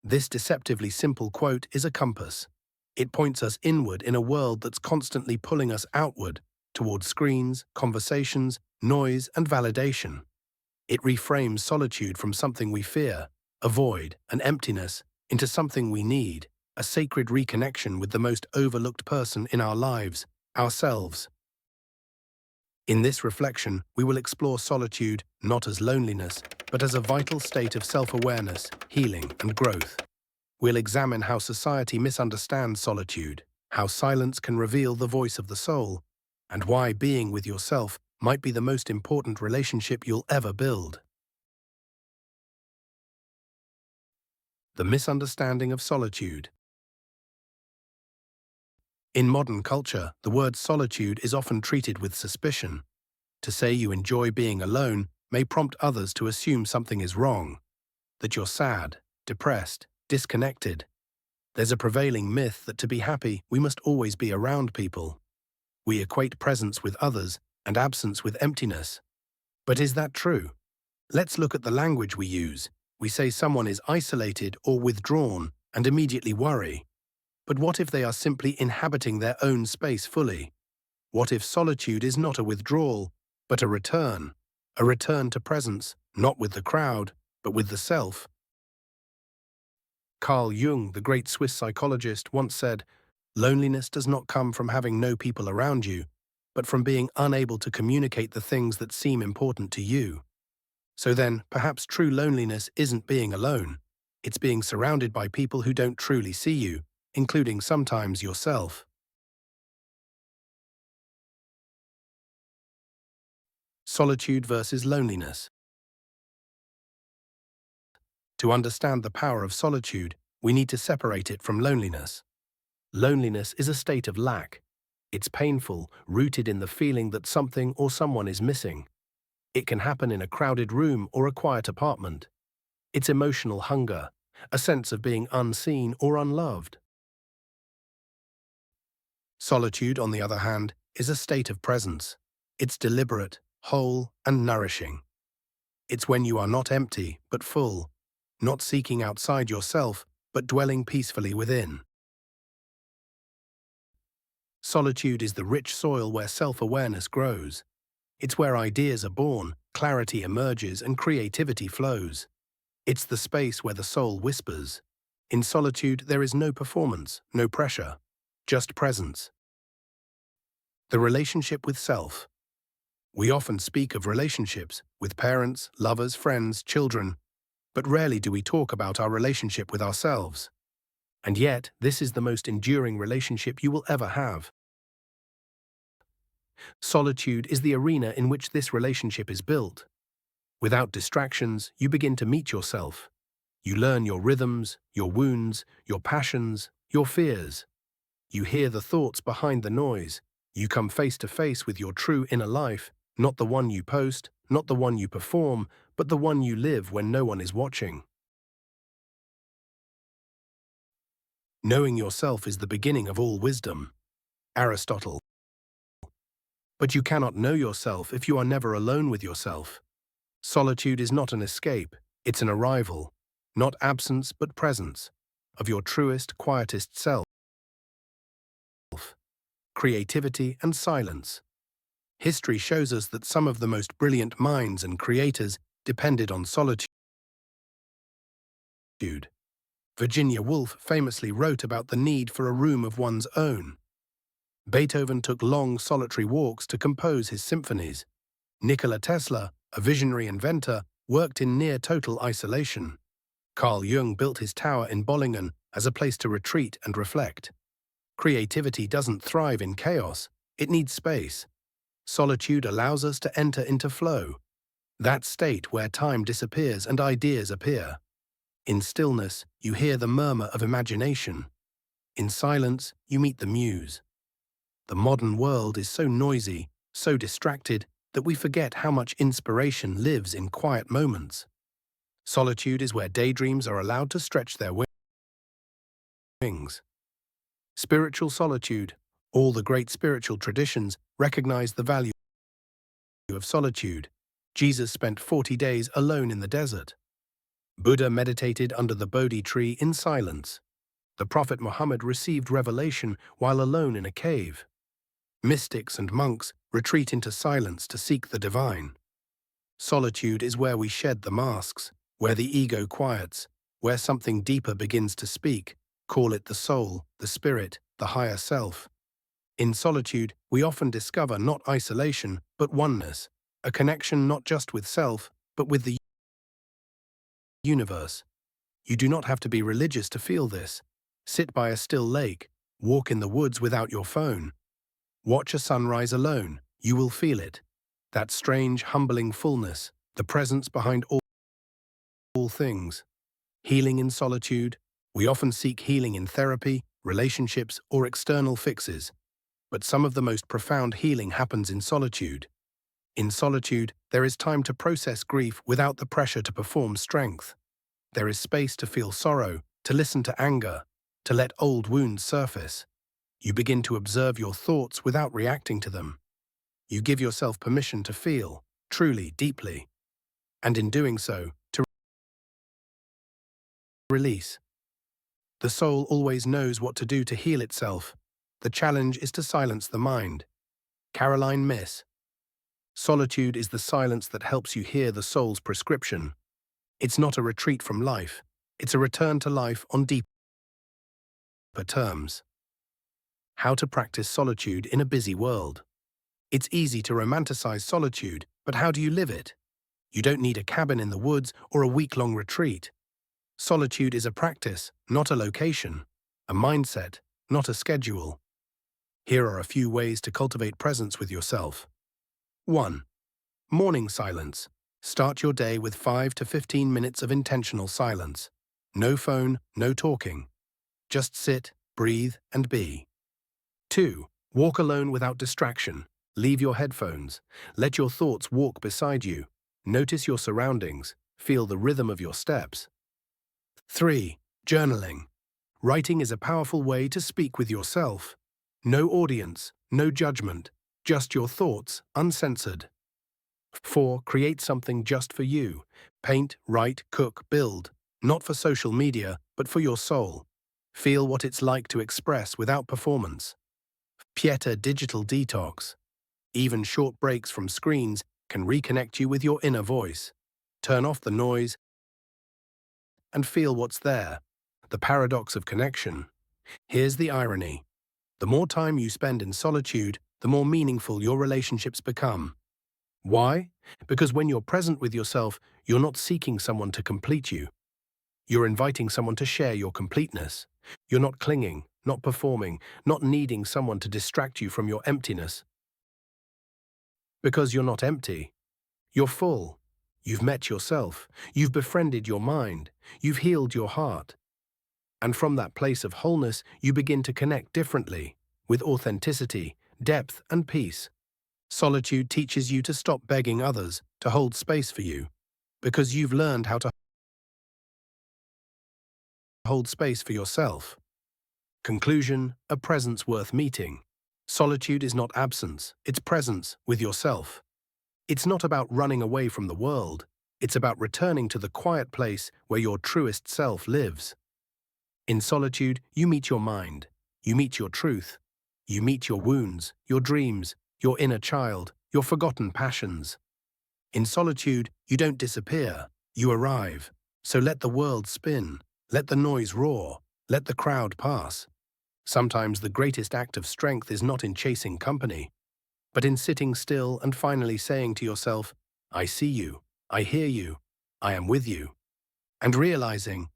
This deceptively simple quote is a compass. It points us inward in a world that's constantly pulling us outward, towards screens, conversations, noise, and validation. It reframes solitude from something we fear, avoid, an emptiness, into something we need, a sacred reconnection with the most overlooked person in our lives, ourselves. In this reflection, we will explore solitude not as loneliness, but as a vital state of self-awareness, healing, and growth. We'll examine how society misunderstands solitude, how silence can reveal the voice of the soul, and why being with yourself might be the most important relationship you'll ever build. The misunderstanding of solitude. In modern culture, the word solitude is often treated with suspicion. To say you enjoy being alone may prompt others to assume something is wrong, that you're sad, depressed, disconnected. There's a prevailing myth that to be happy, we must always be around people. We equate presence with others and absence with emptiness. But is that true? Let's look at the language we use. We say someone is isolated or withdrawn and immediately worry. But what if they are simply inhabiting their own space fully? What if solitude is not a withdrawal, but a return to presence, not with the crowd, but with the self? Carl Jung, the great Swiss psychologist, once said, "Loneliness does not come from having no people around you, but from being unable to communicate the things that seem important to you." So then, perhaps true loneliness isn't being alone. It's being surrounded by people who don't truly see you, including sometimes yourself. Solitude versus loneliness. To understand the power of solitude, we need to separate it from loneliness. Loneliness is a state of lack. It's painful, rooted in the feeling that something or someone is missing. It can happen in a crowded room or a quiet apartment. It's emotional hunger, a sense of being unseen or unloved. Solitude, on the other hand, is a state of presence. It's deliberate, whole, and nourishing. It's when you are not empty, but full, not seeking outside yourself, but dwelling peacefully within. Solitude is the rich soil where self-awareness grows. It's where ideas are born, clarity emerges, and creativity flows. It's the space where the soul whispers. In solitude, there is no performance, no pressure, just presence. The relationship with self. We often speak of relationships with parents, lovers, friends, children, but rarely do we talk about our relationship with ourselves. And yet, this is the most enduring relationship you will ever have. Solitude is the arena in which this relationship is built. Without distractions, you begin to meet yourself. You learn your rhythms, your wounds, your passions, your fears. You hear the thoughts behind the noise. You come face to face with your true inner life, not the one you post, not the one you perform, but the one you live when no one is watching. Knowing yourself is the beginning of all wisdom. Aristotle. But you cannot know yourself if you are never alone with yourself. Solitude is not an escape, it's an arrival, not absence but presence, of your truest, quietest self. Creativity and silence. History shows us that some of the most brilliant minds and creators depended on solitude. Virginia Woolf famously wrote about the need for a room of one's own. Beethoven took long solitary walks to compose his symphonies. Nikola Tesla, a visionary inventor, worked in near-total isolation. Carl Jung built his tower in Bollingen as a place to retreat and reflect. Creativity doesn't thrive in chaos, it needs space. Solitude allows us to enter into flow, that state where time disappears and ideas appear. In stillness, you hear the murmur of imagination. In silence, you meet the muse. The modern world is so noisy, so distracted, that we forget how much inspiration lives in quiet moments. Solitude is where daydreams are allowed to stretch their wings. Spiritual solitude. All the great spiritual traditions recognize the value of solitude. Jesus spent 40 days alone in the desert. Buddha meditated under the Bodhi tree in silence. The Prophet Muhammad received revelation while alone in a cave. Mystics and monks retreat into silence to seek the divine. Solitude is where we shed the masks, where the ego quiets, where something deeper begins to speak. Call it the soul, the spirit, the higher self. In solitude, we often discover not isolation, but oneness, a connection not just with self, but with the universe. You do not have to be religious to feel this. Sit by a still lake, walk in the woods without your phone. Watch a sunrise alone, you will feel it. That strange, humbling fullness, the presence behind all things. Healing in solitude. We often seek healing in therapy, relationships, or external fixes. But some of the most profound healing happens in solitude. In solitude, there is time to process grief without the pressure to perform strength. There is space to feel sorrow, to listen to anger, to let old wounds surface. You begin to observe your thoughts without reacting to them. You give yourself permission to feel, truly, deeply. And in doing so, to release. The soul always knows what to do to heal itself. The challenge is to silence the mind. Caroline Miss. Solitude is the silence that helps you hear the soul's prescription. It's not a retreat from life. It's a return to life on deeper terms. How to practice solitude in a busy world. It's easy to romanticize solitude, but how do you live it? You don't need a cabin in the woods or a week-long retreat. Solitude is a practice, not a location, a mindset, not a schedule. Here are a few ways to cultivate presence with yourself. 1. Morning silence. Start your day with 5 to 15 minutes of intentional silence. No phone, no talking. Just sit, breathe, and be. 2. Walk alone without distraction. Leave your headphones. Let your thoughts walk beside you. Notice your surroundings. Feel the rhythm of your steps. 3. Journaling. Writing is a powerful way to speak with yourself. No audience, no judgment, just your thoughts, uncensored. 4. Create something just for you. Paint, write, cook, build. Not for social media, but for your soul. Feel what it's like to express without performance. Pieta digital detox. Even short breaks from screens can reconnect you with your inner voice. Turn off the noise and feel what's there. The paradox of connection. Here's the irony. The more time you spend in solitude, the more meaningful your relationships become. Why? Because when you're present with yourself, you're not seeking someone to complete you. You're inviting someone to share your completeness. You're not clinging, not performing, not needing someone to distract you from your emptiness. Because you're not empty. You're full. You've met yourself. You've befriended your mind. You've healed your heart. And from that place of wholeness, you begin to connect differently, with authenticity, depth, and peace. Solitude teaches you to stop begging others to hold space for you, because you've learned how to hold space for yourself. Conclusion: a presence worth meeting. Solitude is not absence, it's presence with yourself. It's not about running away from the world, it's about returning to the quiet place where your truest self lives. In solitude, you meet your mind, you meet your truth, you meet your wounds, your dreams, your inner child, your forgotten passions. In solitude, you don't disappear, you arrive. So let the world spin, let the noise roar, let the crowd pass. Sometimes the greatest act of strength is not in chasing company, but in sitting still and finally saying to yourself, I see you, I hear you, I am with you, and realizing